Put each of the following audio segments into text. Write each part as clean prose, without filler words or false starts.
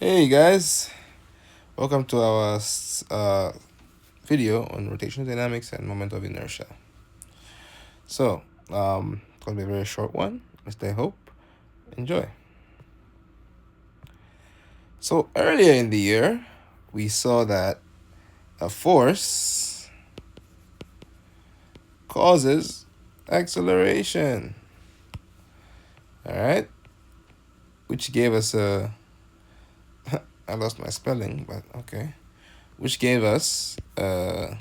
Hey guys, welcome to our video on rotational dynamics and moment of inertia. So, it's going to be a very short one, which I hope enjoy. So, earlier in the year, we saw that a force causes acceleration, all right, which gave us a I lost my spelling, but okay, which gave us a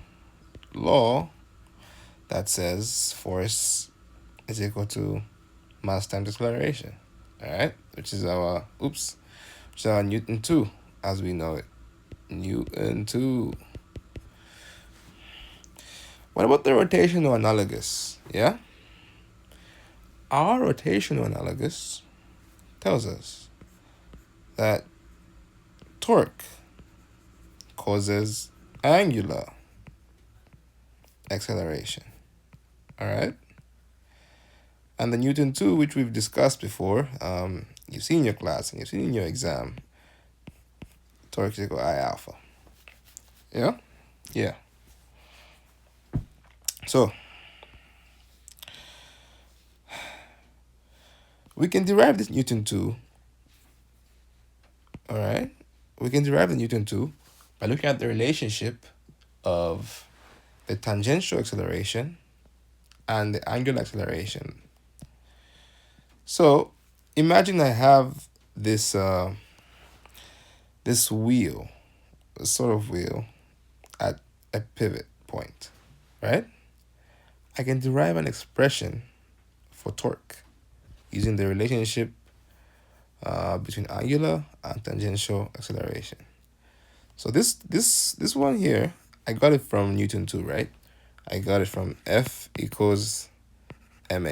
law that says force is equal to mass times acceleration, all right, which is our Newton 2 as we know it. Newton 2. What about the rotational analogous? Yeah, our rotational analogous tells us that torque causes angular acceleration, all right, and the Newton 2, which we've discussed before, you've seen in your class and you've seen in your exam, torque is equal to I alpha. Yeah. So we can derive this Newton 2, all right? We can derive the Newton 2 by looking at the relationship of the tangential acceleration and the angular acceleration. So imagine I have this this wheel, a sort of wheel at a pivot point, right? I can derive an expression for torque using the relationship between angular and tangential acceleration. So this one here, I got it from Newton 2, right? I got it from F equals ma,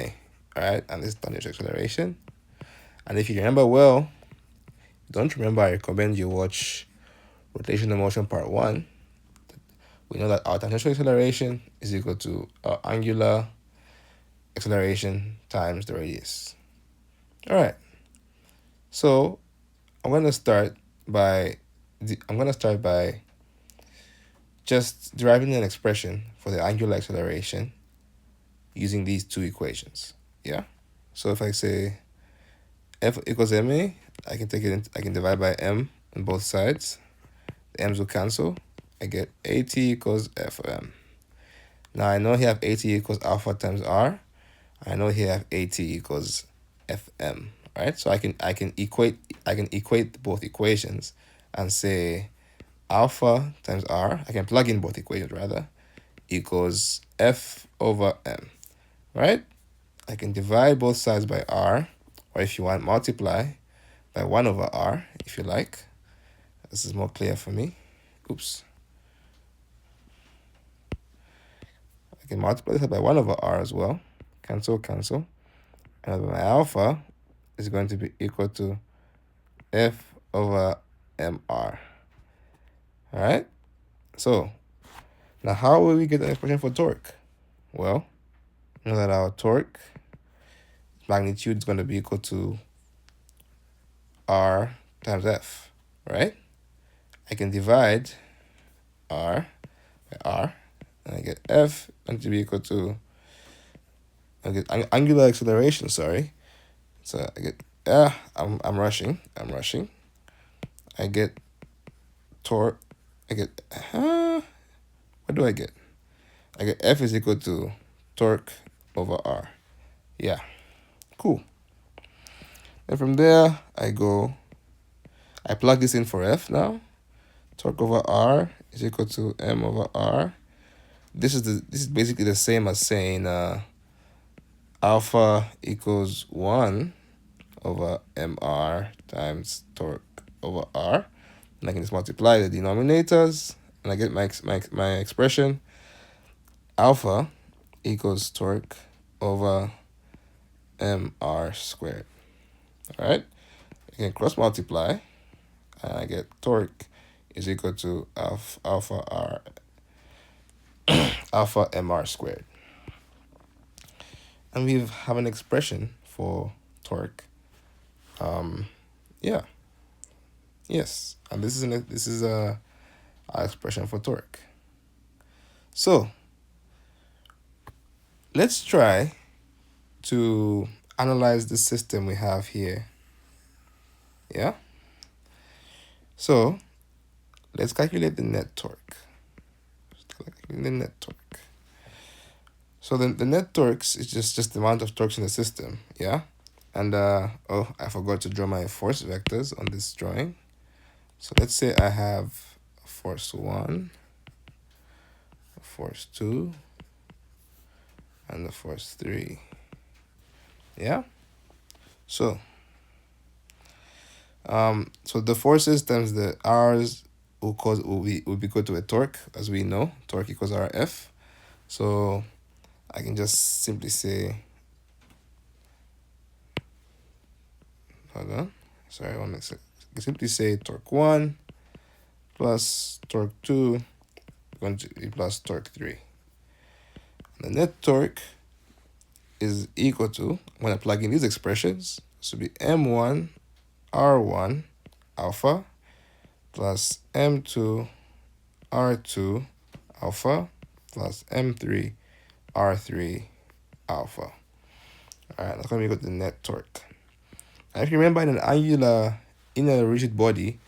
all right? And this is tangential acceleration. And if you remember well, don't remember, I recommend you watch rotational motion part 1. We know that our tangential acceleration is equal to our angular acceleration times the radius. All right. So I'm gonna start by just deriving an expression for the angular acceleration using these two equations. Yeah. So if I say F equals ma, I can I can divide by m on both sides. The m's will cancel. I get at equals f of m. Now I know here I have at equals alpha times r. I know here I have at equals fm. Right? So I can equate both equations and say alpha times r. I can plug in both equations rather, equals f over m. Right? I can divide both sides by r, or if you want, multiply by 1 over r, if you like. This is more clear for me. Oops. I can multiply this by 1 over r as well. Cancel, cancel. And my alpha is going to be equal to f over mr. All right? So, now how will we get an expression for torque? Well, you know that our torque magnitude is going to be equal to r times f, right? I can divide r by r, and I get f going to be equal to, I get angular acceleration, sorry. So I get, I'm rushing. I get torque, what do I get? I get F is equal to torque over R. Yeah, cool. And from there, I plug this in for F now. Torque over R is equal to M over R. This is basically the same as saying alpha equals 1 over mr times torque over r. And I can just multiply the denominators, and I get my expression. Alpha equals torque over mr squared. All right? I can cross multiply, and I get torque is equal to alpha mr squared. And we have an expression for torque. Yeah. Yes, and this is our expression for torque. So let's try to analyze the system we have here. Yeah. So let's calculate the net torque. Calculate the net torque. So the net torques is just the amount of torques in the system. Yeah. And oh, I forgot to draw my force vectors on this drawing. So let's say I have force 1, force 2, and the force 3. Yeah. So so the forces times the R's will be equal to a torque, as we know. Torque equals Rf. So I can just simply say, hold on, sorry, I can simply say torque 1 plus torque 2 going to be plus torque 3. The net torque is equal to, when I plug in these expressions, this will be M1 R1 alpha plus M2 R2 alpha plus M3 R3 alpha. All right, that's going to be equal to the net torque. Now, if you remember, in a rigid body,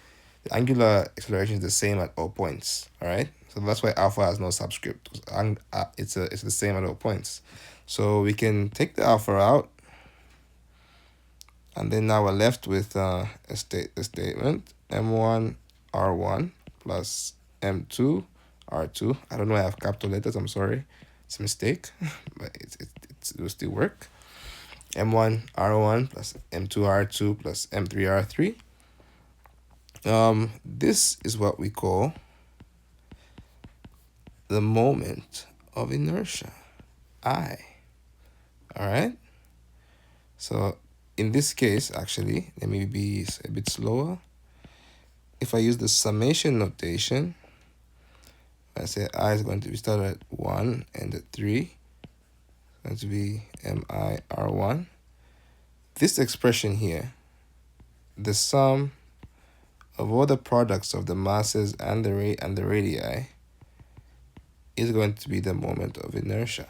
the angular acceleration is the same at all points. All right, so that's why alpha has no subscript. It's the same at all points. So we can take the alpha out, and then now we're left with a statement M1 R1 plus M2 R2. I don't know, I have capital letters, I'm sorry. It's a mistake, but it will still work. M1 R1 plus M2 R2 plus M3 R3. This is what we call the moment of inertia, I. All right. So in this case, actually, let me be a bit slower. If I use the summation notation, I say I is going to be started at 1 and at 3. It's going to be mi r1. This expression here, the sum of all the products of the masses and the radii, is going to be the moment of inertia.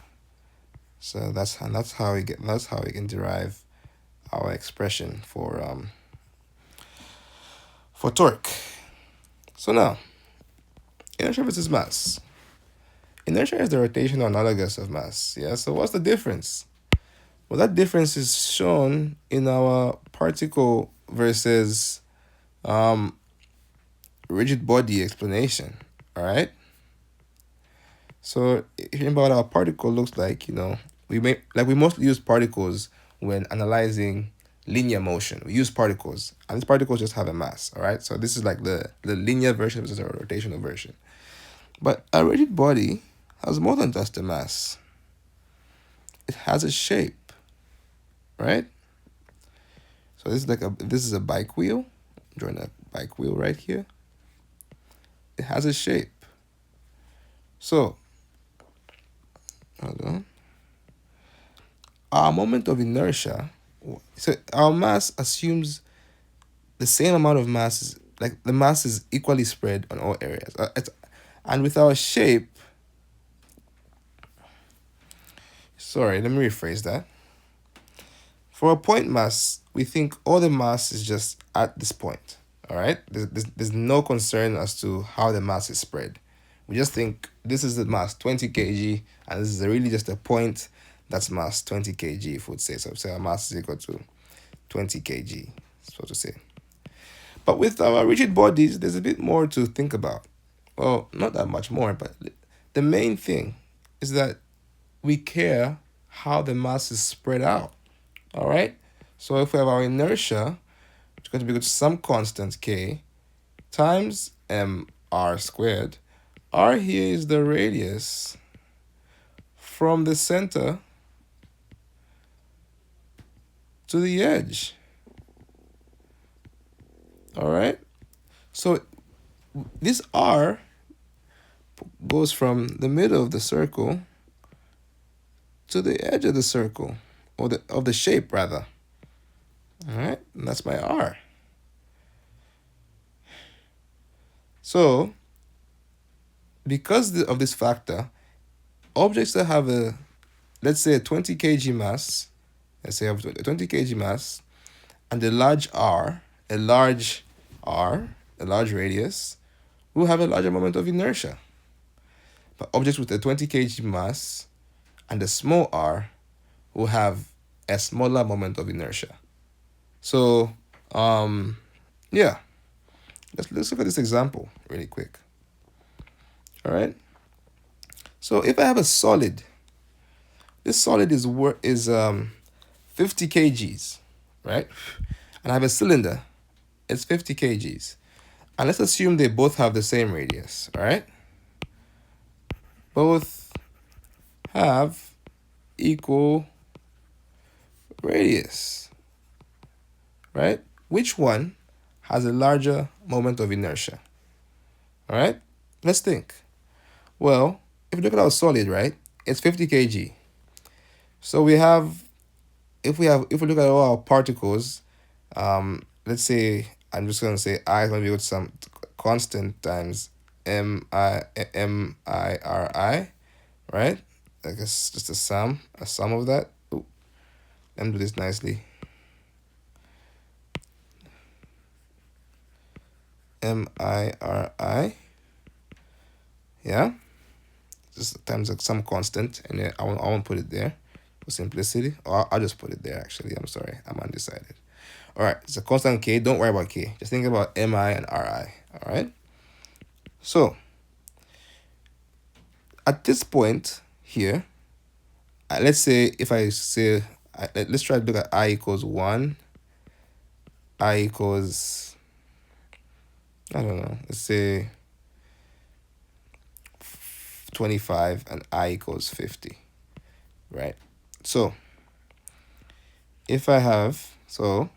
So that's how we can derive our expression for torque. So now, inertia versus mass. Inertia is the rotational analogous of mass. Yeah. So what's the difference? Well, that difference is shown in our particle versus rigid body explanation. All right. So if you remember what our particle looks like, we mostly use particles when analyzing linear motion. We use particles, and these particles just have a mass. All right. So this is like the linear version versus a rotational version. But a rigid body has more than just a mass. It has a shape, right? So this is a bike wheel. I'm drawing a bike wheel right here. It has a shape. So, hold on. Our moment of inertia, so our mass assumes the same amount of mass, like the mass is equally spread on all areas. And with our shape, sorry, let me rephrase that. For a point mass, we think all the mass is just at this point. All right, there's no concern as to how the mass is spread. We just think this is the mass 20 kg, and this is really just a point that's mass 20 kg, if we'd say so. So our mass is equal to 20 kg, so to say. But with our rigid bodies, there's a bit more to think about. Well, not that much more, but the main thing is that we care how the mass is spread out. All right. So if we have our inertia, it's going to be equal to some constant k times mr squared. R here is the radius from the center to the edge. All right. So this R goes from the middle of the circle to the edge of the circle, or of the shape rather. All right, and that's my R. So because of this factor, objects that have a, let's say, a 20 kg mass, let's say I have a 20 kg mass, and a large r, a large radius, will have a larger moment of inertia. But objects with a 20 kg mass and a small r will have a smaller moment of inertia. So, yeah, let's look at this example really quick. All right. So if I have a solid, this solid is 50 kgs, right? And I have a cylinder, it's 50 kgs. And let's assume they both have the same radius, all right? Both have equal radius, right? Which one has a larger moment of inertia? All right, let's think. Well, if you look at our solid, right, it's 50 kg. So we have, if we look at all our particles, let's say I'm just gonna say I is gonna be with some constant times m i r i, right? I guess just a sum of that. Ooh, let me do this nicely. m-i-r-i, yeah, just times some constant, and then I won't put it there for simplicity, or I'll just put it there. Actually, I'm sorry, I'm undecided. All right, it's a constant k. Don't worry about k, just think about mi and ri. All right, so at this point here, let's say if I say let's try to look at I equals 1, I equals, I don't know, let's say 25, and I equals 50, right? So if I have, so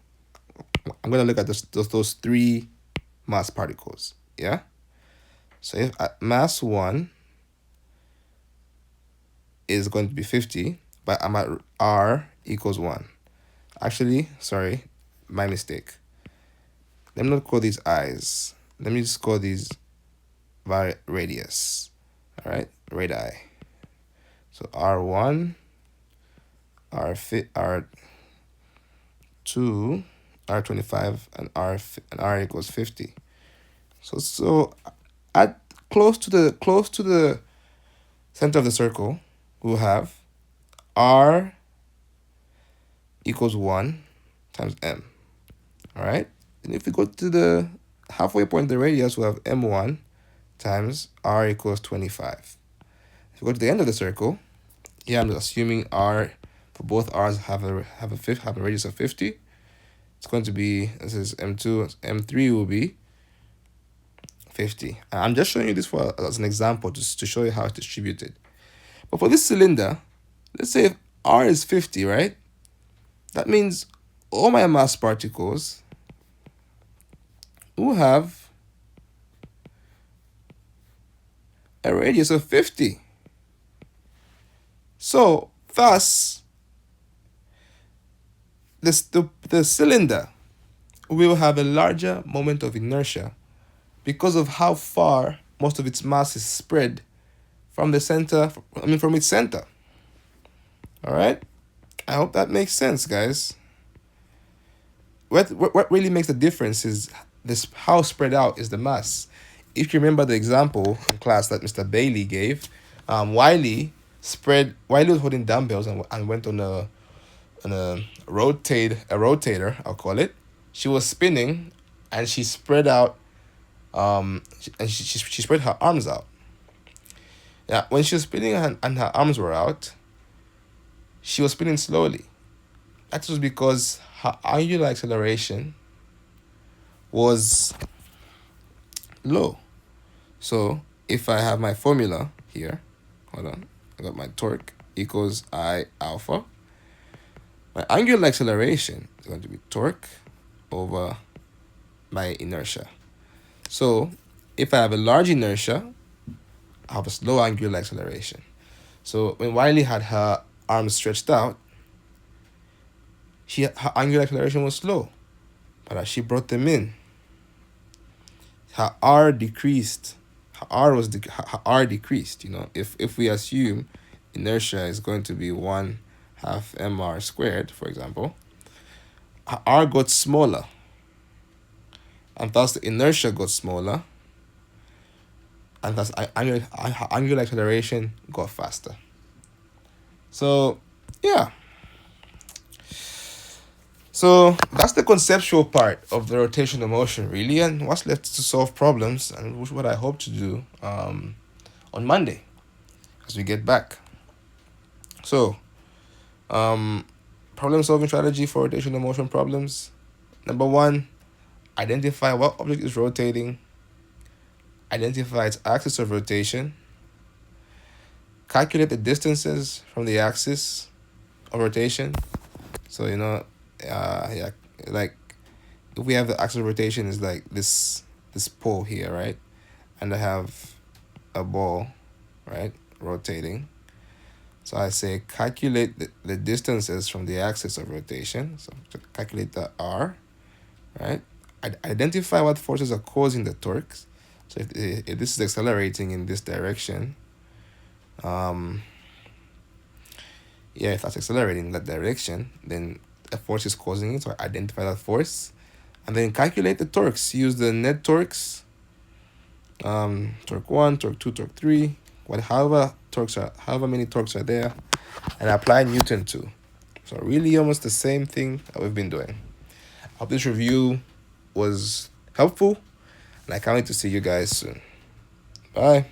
I'm going to look at those three mass particles, yeah? So if mass 1 is going to be 50, but I'm at r equals 1. Actually, sorry, my mistake. Let me not call these i's. Let me just call these radius. All right, radii. So R1, R2, R25, and R equals 50. So at close to the center of the circle, we'll have R equals 1 times m. All right, and if we go to the halfway point of the radius, we'll have m1 times R equals 25. If we go to the end of the circle, here I'm assuming R for both R's have a radius of 50. It's going to be, this is m2, m3 will be 50. And I'm just showing you this as an example just to show you how it's distributed. But for this cylinder, let's say if R is 50, right? That means all my mass particles will have a radius of 50. So thus, the cylinder will have a larger moment of inertia because of how far most of its mass is spread from the center, from its center. All right, I hope that makes sense, guys. What really makes the difference is this: how spread out is the mass. If you remember the example in class that Mr. Bailey gave, Wiley was holding dumbbells and went on a rotator, I'll call it. She was spinning, and she spread out, and she spread her arms out. Yeah, when she was spinning and her arms were out, she was spinning slowly. That was because her angular acceleration was low. So if I have my formula here, hold on, I got my torque equals I alpha. My angular acceleration is going to be torque over my inertia. So if I have a large inertia, I have a slow angular acceleration. So when Wiley had her arms stretched out, her angular acceleration was slow. But as she brought them in, her R decreased. Her R decreased. If we assume inertia is going to be 1/2 mr squared, for example, her R got smaller, and thus the inertia got smaller, and thus angular acceleration got faster. So, yeah. So that's the conceptual part of the rotational motion, really, and what's left to solve problems, and which what I hope to do on Monday as we get back. So, problem solving strategy for rotational motion problems. Number one, identify what object is rotating. Identify its axis of rotation. Calculate the distances from the axis of rotation. So yeah, like if we have the axis of rotation is like this pole here, right? And I have a ball, right, rotating. So I say calculate the distances from the axis of rotation. So calculate the R, right? Identify what forces are causing the torques. So if this is accelerating in this direction, if that's accelerating in that direction, then a force is causing it. So identify that force, and then calculate the torques. Use the net torques, torque 1, torque 2, torque 3, however many torques are there, and apply Newton to. So really almost the same thing that we've been doing. I hope this review was helpful, and I can't wait to see you guys soon. Bye.